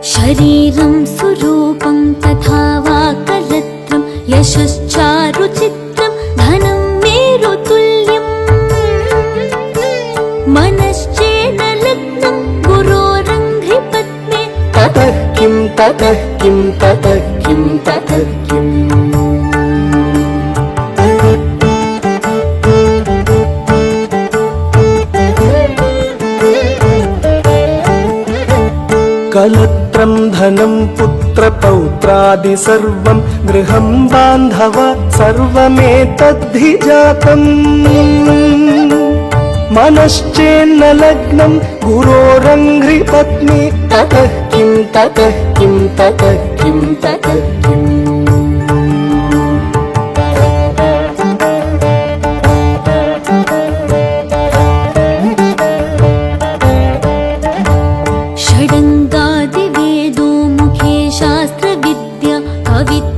शरीरं सुरूपं तथा वा कलत्रं यशश्चारुचित्रं धनं मेरुतुल्यम् मनश्चेन लग्नं गुरोरङ्घ्रिपद्मे ततः किं ततः किं ततः किं ततः किम् कलत्रं धनं पुत्रपौत्रादि सर्वं गृहं बान्धव सर्वमेतद्धि जातम् मनश्चेन्न लग्नं गुरोरङ्घ्रिपत्नी ततः किं ततः किं ततः किं ततः किम् षडङ्गादिवेदो मुखे शास्त्रविद्या कविता